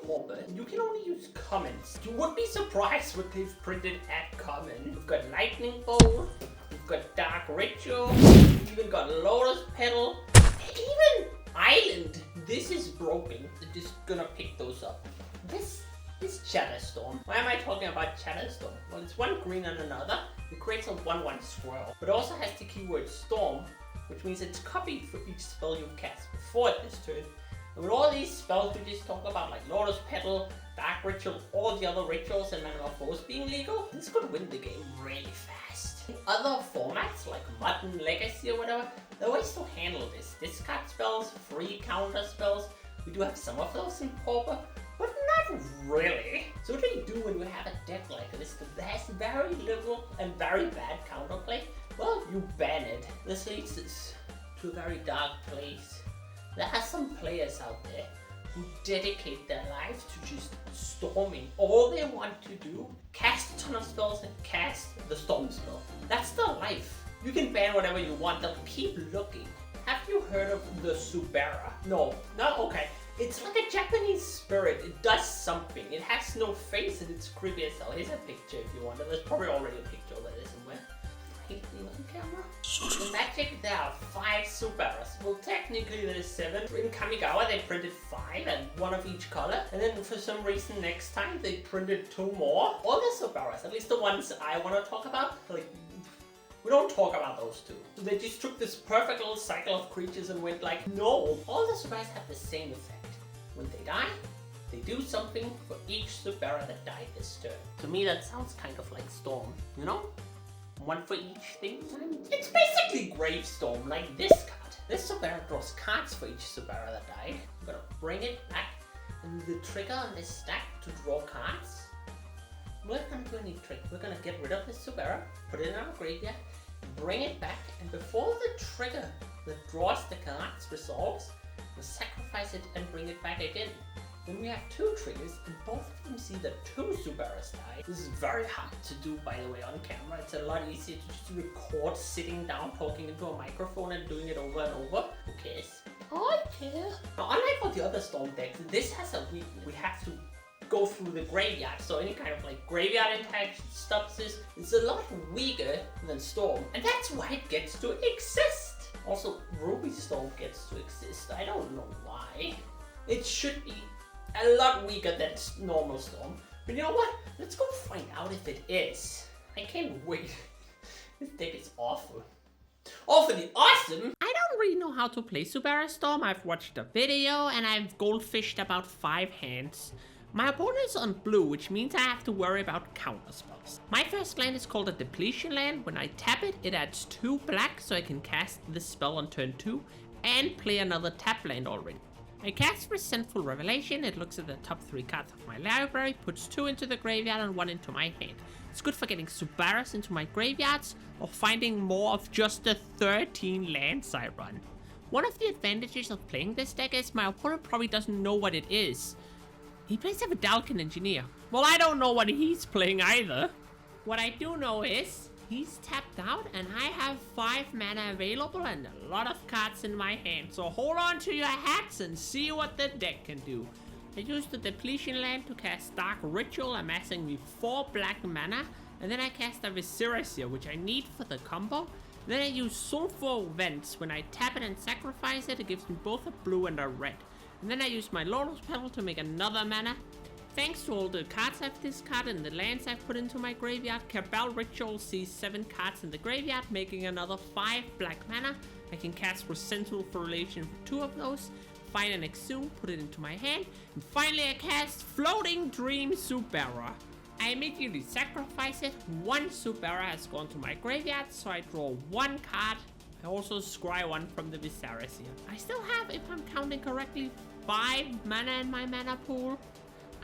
Pauper, you can only use commons. You would be surprised what they've printed at common. We've got Lightning Bolt, we've got Dark Ritual, we've even got Lotus Petal, even Island. This is broken. They're just gonna pick those up. This is Chatterstorm. Why am I talking about Chatterstorm? Well, it's one green and another. It creates a 1/1 squirrel, but also has the keyword Storm, which means it's copied for each spell you've cast before this turn. And with all these spells we just talk about, like Lotus Petal, Dark Ritual, all the other rituals and Metamorphose being legal, this could win the game really fast. In other formats, like Modern Legacy or whatever, there are ways to handle this. Discard spells, free counter spells. We do have some of those in Pauper, but not really. So what do you do when you have a deck like this that has very little and very bad counterplay? Well, you ban it. This leads us to a very dark place. There are some players out there who dedicate their lives to just storming. All they want to do, cast a ton of spells and cast the storm spell. That's their life. You can ban whatever you want, they'll keep looking. Have you heard of the Zubera? No, okay. It's like a Japanese spirit. It does something. It has no face and it's creepy as hell. Here's a picture if you want. There's probably already a picture over there somewhere. Hate being on camera. In Magic, there are 5 Zuberas. Well, technically there's 7. In Kamigawa, they printed 5 and 1 of each color. And then for some reason, next time they printed 2 more. All the Zuberas, at least the ones I want to talk about, like, we don't talk about those 2. So they just took this perfect little cycle of creatures and went like, no. All the Zuberas have the same effect. When they die, they do something for each Zubera that died this turn. To me, that sounds kind of like Storm, you know? 1 for each thing. It's basically Gravestorm, like this card. This Zubera draws cards for each Zubera that died. I'm gonna bring it back, and the trigger on this stack to draw cards. We're not gonna do any trick. We're gonna get rid of this Zubera, put it in our graveyard, bring it back, and before the trigger that draws the cards resolves, we'll sacrifice it and bring it back again. Then we have 2 triggers, and both of them see that 2 Zuberas die. This is very hard to do, by the way, on camera. It's a lot easier to just record sitting down, talking into a microphone and doing it over and over. Who cares? I care. Now, unlike all the other Storm decks, this has a weakness. We have to go through the graveyard, so any kind of like graveyard interaction stops this. It's a lot weaker than Storm, and that's why it gets to exist. Also, Ruby Storm gets to exist. I don't know why. It should be a lot weaker than normal Storm. But you know what? Let's go find out if it is. I can't wait. This deck is awful. Awfully awesome! I don't really know how to play Zubera Storm. I've watched a video and I've goldfished about 5 hands. My opponent is on blue, which means I have to worry about counter spells. My first land is called a Depletion Land. When I tap it, it adds 2 black, so I can cast this spell on turn 2 and play another tap land already. I cast Resentful Revelation. It looks at the top 3 cards of my library, puts 2 into the graveyard and 1 into my hand. It's good for getting Zuberas into my graveyards or finding more of just the 13 lands I run. One of the advantages of playing this deck is my opponent probably doesn't know what it is. He plays a Vidalcan Engineer. Well, I don't know what he's playing either. What I do know is he's tapped out and I have 5 mana available and a lot of cards in my hand. So hold on to your hats and see what the deck can do. I use the Depletion Land to cast Dark Ritual, amassing me 4 black mana. And then I cast a Visceracia, which I need for the combo. Then I use Sulfur Vents. When I tap it and sacrifice it, it gives me both a blue and a red. And then I use my Lotus Petal to make another mana. Thanks to all the cards I've discarded and the lands I've put into my graveyard, Cabal Ritual sees 7 cards in the graveyard, making another 5 black mana. I can cast Resentful Revelation for 2 of those, find an Exhume, put it into my hand, and finally I cast Floating Dream Zubera. I immediately sacrifice it. 1 Zubera has gone to my graveyard, so I draw 1 card. I also scry 1 from the Visceracia. I still have, if I'm counting correctly, 5 mana in my mana pool.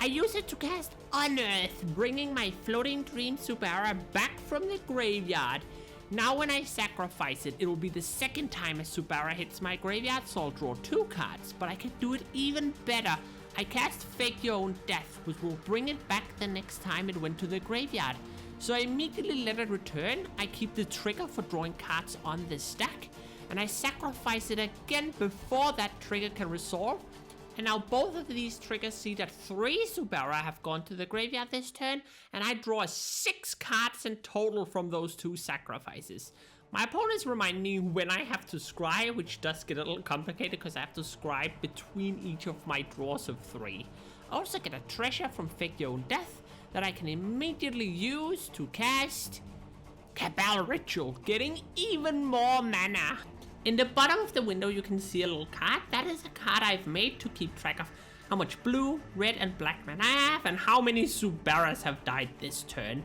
I use it to cast Unearth, bringing my Floating Dream Zubera back from the graveyard. Now when I sacrifice it, it will be the 2nd time a Zubera hits my graveyard, so I'll draw 2 cards, but I can do it even better. I cast Fake Your Own Death, which will bring it back the next time it went to the graveyard. So I immediately let it return. I keep the trigger for drawing cards on this stack, and I sacrifice it again before that trigger can resolve. And now both of these triggers see that 3 Zubera have gone to the graveyard this turn, and I draw 6 cards in total from those 2 sacrifices. My opponents remind me when I have to scry, which does get a little complicated because I have to scry between each of my draws of 3. I also get a treasure from Fake Your Own Death that I can immediately use to cast Cabal Ritual, getting even more mana. In the bottom of the window you can see a little card. That is a card I've made to keep track of how much blue, red and black mana I have and how many Zuberas have died this turn.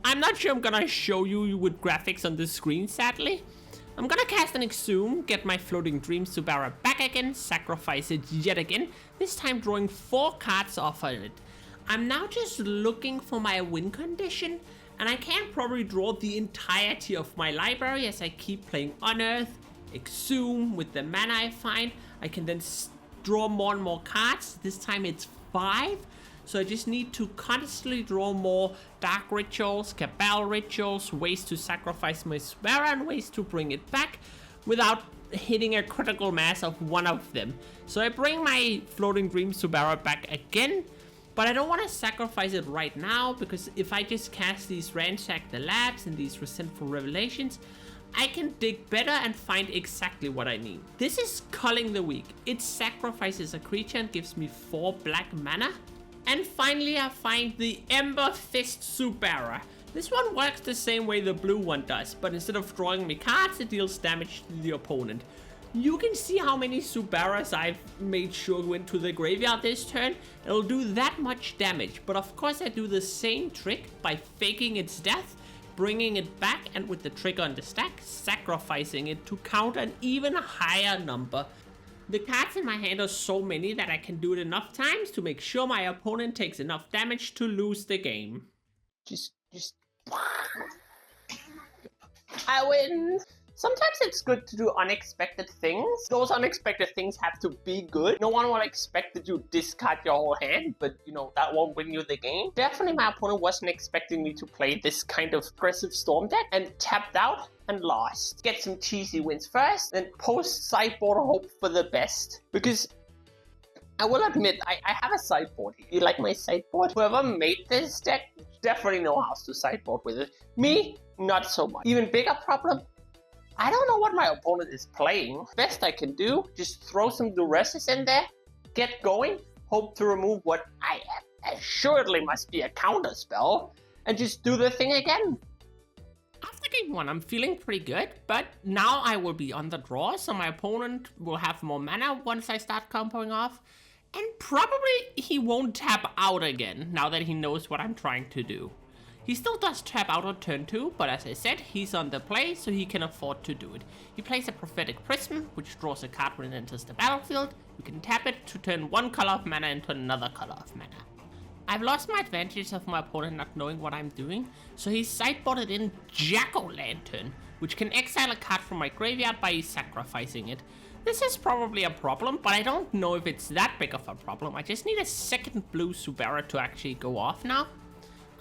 I'm not sure I'm gonna show you with graphics on the screen, sadly. I'm gonna cast an Exhume, get my Floating Dream Zubera back again, sacrifice it yet again, this time drawing 4 cards off of it. I'm now just looking for my win condition, and I can probably draw the entirety of my library as I keep playing Unearth, Exhume with the mana I find. I can then draw more and more cards. This time it's 5. So I just need to constantly draw more Dark Rituals, Cabal Rituals, ways to sacrifice my Zubera and ways to bring it back without hitting a critical mass of one of them. So I bring my Floating Dream Zubera back again, but I don't want to sacrifice it right now because if I just cast these Ransack the Labs and these Resentful Revelations, I can dig better and find exactly what I need. This is Culling the Weak. It sacrifices a creature and gives me 4 black mana. And finally I find the Ember Fist Zubera. This one works the same way the blue one does, but instead of drawing me cards, it deals damage to the opponent. You can see how many Zuberas I've made sure went to the graveyard this turn. It'll do that much damage, but of course I do the same trick by faking its death, bringing it back, and with the trigger on the stack, sacrificing it to count an even higher number. The cards in my hand are so many that I can do it enough times to make sure my opponent takes enough damage to lose the game. Just... I win! Sometimes it's good to do unexpected things. Those unexpected things have to be good. No one will expect that you discard your whole hand, but you know, that won't win you the game. Definitely my opponent wasn't expecting me to play this kind of aggressive Storm deck and tapped out and lost. Get some cheesy wins first, then post sideboard hope for the best. Because I will admit, I have a sideboard. You like my sideboard? Whoever made this deck definitely know how to sideboard with it. Me, not so much. Even bigger problem, I don't know what my opponent is playing. Best I can do, just throw some Duresses in there, get going, hope to remove what I assuredly must be a counter spell, and just do the thing again. After game 1, I'm feeling pretty good, but now I will be on the draw, so my opponent will have more mana once I start comboing off, and probably he won't tap out again, now that he knows what I'm trying to do. He still does tap out on turn 2, but as I said, he's on the play, so he can afford to do it. He plays a Prophetic Prism, which draws a card when it enters the battlefield. You can tap it to turn one color of mana into another color of mana. I've lost my advantage of my opponent not knowing what I'm doing, so he sideboarded in Jack-O-Lantern, which can exile a card from my graveyard by sacrificing it. This is probably a problem, but I don't know if it's that big of a problem. I just need a second blue Zubera to actually go off now.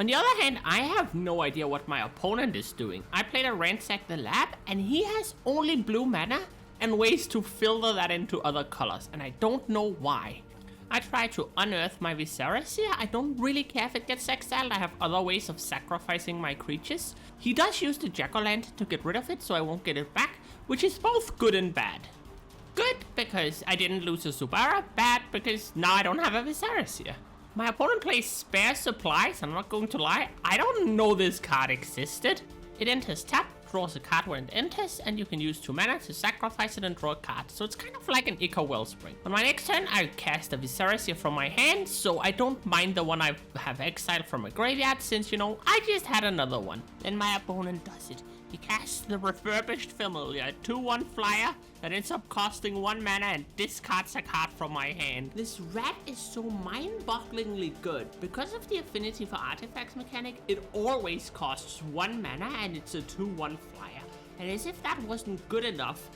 On the other hand, I have no idea what my opponent is doing. I played a Ransack the Lab, and he has only blue mana and ways to filter that into other colors, and I don't know why. I try to unearth my Viserys here. I don't really care if it gets exiled. I have other ways of sacrificing my creatures. He does use the Jack-O-Lantern to get rid of it, so I won't get it back, which is both good and bad. Good, because I didn't lose a Zubera. Bad, because now I don't have a Viserys here. My opponent plays Spare Supplies. I'm not going to lie, I don't know this card existed. It enters tap, draws a card when it enters, and you can use 2 mana to sacrifice it and draw a card. So it's kind of like an Ichor Wellspring. On my next turn, I cast a Viserys here from my hand, so I don't mind the one I have exiled from a graveyard, since, you know, I just had another one. Then my opponent does it. He casts the Refurbished Familiar, a 2/1 flyer that ends up costing 1 mana and discards a card from my hand. This rat is so mind-bogglingly good. Because of the affinity for artifacts mechanic, it always costs 1 mana and it's a 2/1 flyer. And as if that wasn't good enough,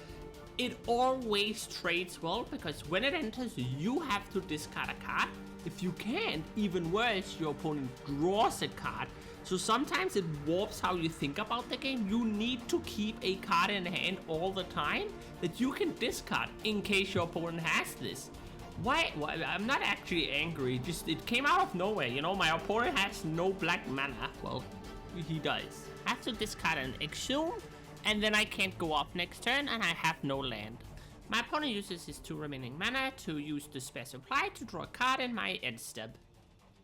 it always trades well, because when it enters, you have to discard a card. If you can't, even worse, your opponent draws a card. So sometimes it warps how you think about the game. You need to keep a card in hand all the time that you can discard in case your opponent has this. Why? I'm not actually angry, just it came out of nowhere, you know, my opponent has no black mana. Well, he does. I have to discard an Exhume, and then I can't go off next turn, and I have no land. My opponent uses his 2 remaining mana to use the spare supply to draw a card in my end step.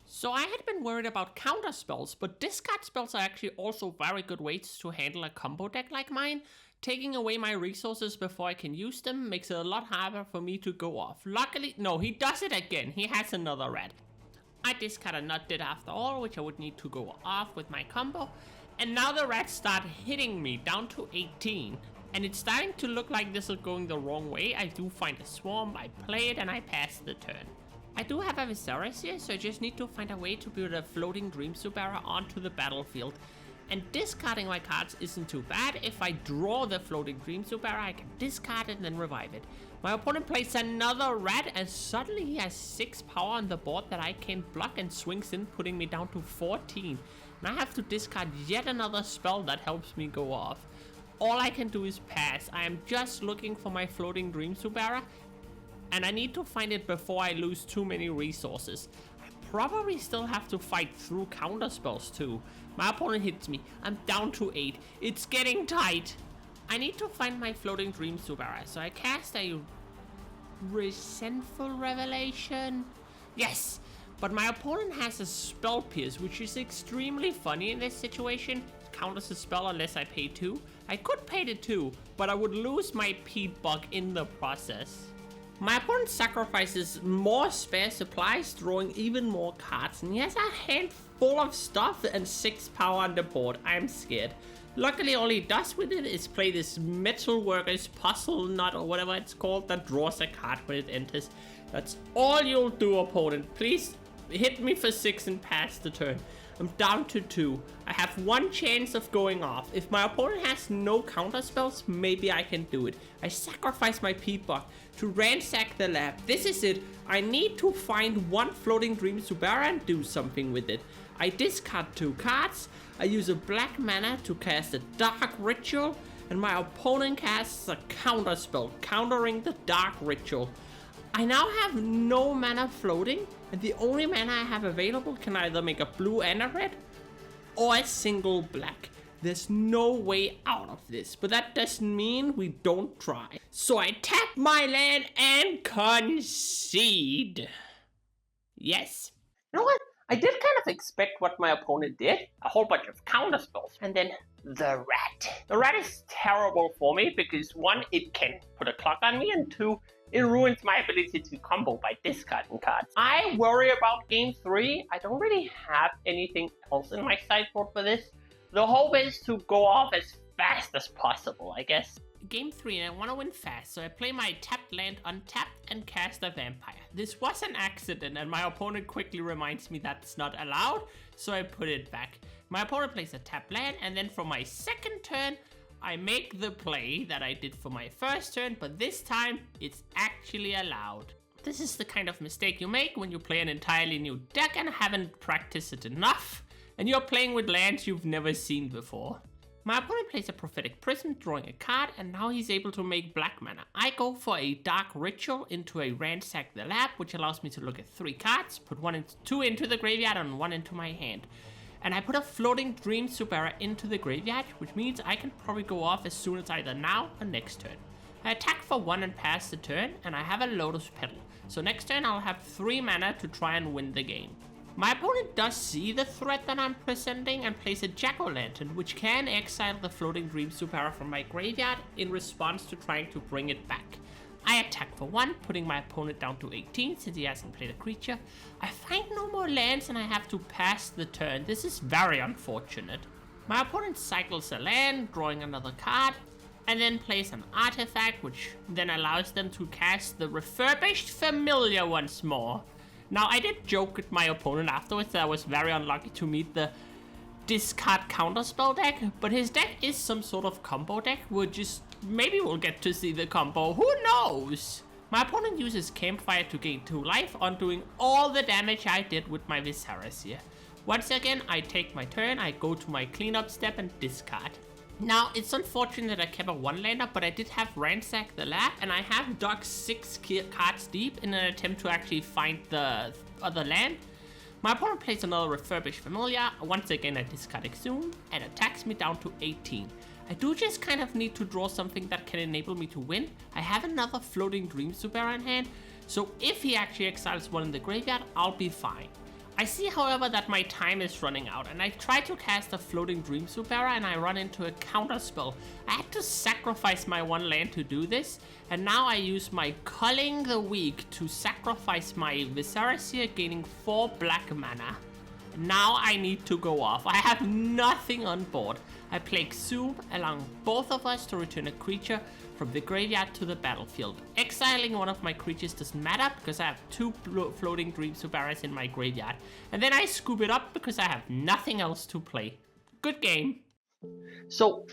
So I had been worried about counter spells, but discard spells are actually also very good ways to handle a combo deck like mine. Taking away my resources before I can use them makes it a lot harder for me to go off. Luckily, no, he does it again. He has another red. I discard a Not Dead after all, which I would need to go off with my combo. And now the reds start hitting me down to 18. And it's starting to look like this is going the wrong way. I do find a swarm, I play it, and I pass the turn. I do have a Viserys here, so I just need to find a way to build a floating Dream Zubera onto the battlefield. And discarding my cards isn't too bad. If I draw the floating Dream Zubera, I can discard it and then revive it. My opponent plays another red, and suddenly he has 6 power on the board that I can't block and swings in, putting me down to 14. And I have to discard yet another spell that helps me go off. All I can do is pass. I am just looking for my floating Dream Zubera, and I need to find it before I lose too many resources. I probably still have to fight through counter spells too. My opponent hits me. I'm down to 8. It's getting tight. I need to find my floating Dream Zubera, so I cast a Resentful Revelation. Yes! But my opponent has a Spell Pierce, which is extremely funny in this situation. It counters a spell unless I pay 2. I could pay the 2, but I would lose my Pete Bug in the process. My opponent sacrifices more spare supplies, drawing even more cards, and he has a handful of stuff and 6 power on the board. I'm scared. Luckily, all he does with it is play this Metal Workers Puzzle Nut or whatever it's called that draws a card when it enters. That's all you'll do, opponent. Please hit me for 6 and pass the turn. I'm down to 2. I have 1 chance of going off. If my opponent has no counter spells, maybe I can do it. I sacrifice my Pete Bug to ransack the lab. This is it. I need to find 1 floating Dream Zubera and do something with it. I discard 2 cards. I use a black mana to cast a Dark Ritual, and my opponent casts a counter spell, countering the Dark Ritual. I now have no mana floating, and the only mana I have available can either make a blue and a red, or a single black. There's no way out of this, but that doesn't mean we don't try. So I tap my land and concede. Yes. You know what? I did kind of expect what my opponent did. A whole bunch of counter spells. And then the rat. The rat is terrible for me because 1, it can put a clock on me, and 2, it ruins my ability to combo by discarding cards. I worry about game 3. I don't really have anything else in my sideboard for this. The hope is to go off as fast as possible, I guess. Game 3, and I want to win fast, so I play my tapped land untapped and cast a vampire. This was an accident, and my opponent quickly reminds me that's not allowed, so I put it back. My opponent plays a tapped land, and then for my second turn, I make the play that I did for my first turn, but this time, it's actually allowed. This is the kind of mistake you make when you play an entirely new deck and haven't practiced it enough, and you're playing with lands you've never seen before. My opponent plays a Prophetic Prism, drawing a card, and now he's able to make black mana. I go for a Dark Ritual into a Ransack the Lab, which allows me to look at 3 cards, put 2 into the graveyard and 1 into my hand. And I put a floating Dream Zubera into the graveyard, which means I can probably go off as soon as either now or next turn. I attack for 1 and pass the turn, and I have a Lotus Petal. So next turn I'll have 3 mana to try and win the game. My opponent does see the threat that I'm presenting and plays a Jack-O-Lantern, which can exile the floating Dream Zubera from my graveyard in response to trying to bring it back. I attack for 1, putting my opponent down to 18 since he hasn't played a creature. I find no more lands and I have to pass the turn. This is very unfortunate. My opponent cycles a land, drawing another card, and then plays an artifact, which then allows them to cast the Refurbished Familiar once more. Now, I did joke with my opponent afterwards that I was very unlucky to meet the discard counterspell deck, but his deck is some sort of combo deck. Maybe we'll get to see the combo, who knows? My opponent uses Campfire to gain 2 life, undoing all the damage I did with my Viserys here. Once again, I take my turn, I go to my cleanup step and discard. Now, it's unfortunate that I kept a one-lander, but I did have ransacked the lab, and I have dug 6 cards deep in an attempt to actually find the other land. My opponent plays another refurbished familiar, once again I discard Exhume, and attacks me down to 18. I do just kind of need to draw something that can enable me to win. I have another Floating Dream Zubera in hand, so if he actually exiles one in the graveyard, I'll be fine. I see, however, that my time is running out, and I try to cast a Floating Dream Zubera and I run into a counter spell. I had to sacrifice my one land to do this, and now I use my Culling the Weak to sacrifice my Viscera, gaining 4 black mana. Now I need to go off. I have nothing on board. I play Exhume, allowing both of us to return a creature from the graveyard to the battlefield. Exiling one of my creatures doesn't matter because I have 2 Floating Dream Zuberas in my graveyard. And then I scoop it up because I have nothing else to play. Good game. So,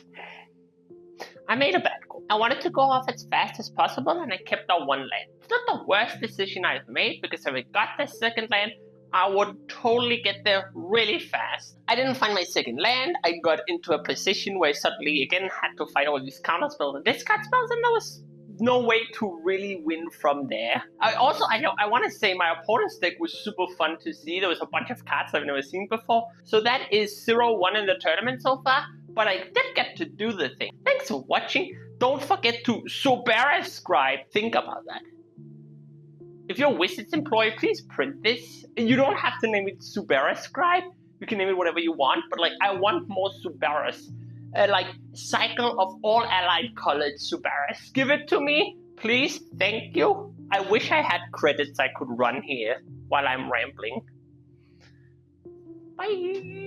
I made a bad call. I wanted to go off as fast as possible and I kept our one land. It's not the worst decision I've made because if I got the second land, I would totally get there really fast. I didn't find my second land. I got into a position where I suddenly again had to fight all these counter spells and discard spells, and there was no way to really win from there. I want to say my opponent's deck was super fun to see. There was a bunch of cards I've never seen before. So that is 0-1 in the tournament so far, but I did get to do the thing. Thanks for watching. Don't forget to Zubera scribe. Think about that. If you're a Wizards employee, please print this. You don't have to name it Zubera Scribe. You can name it whatever you want, but like I want more Zuberas. Like cycle of all allied colored Zuberas. Give it to me, please. Thank you. I wish I had credits I could run here while I'm rambling. Bye.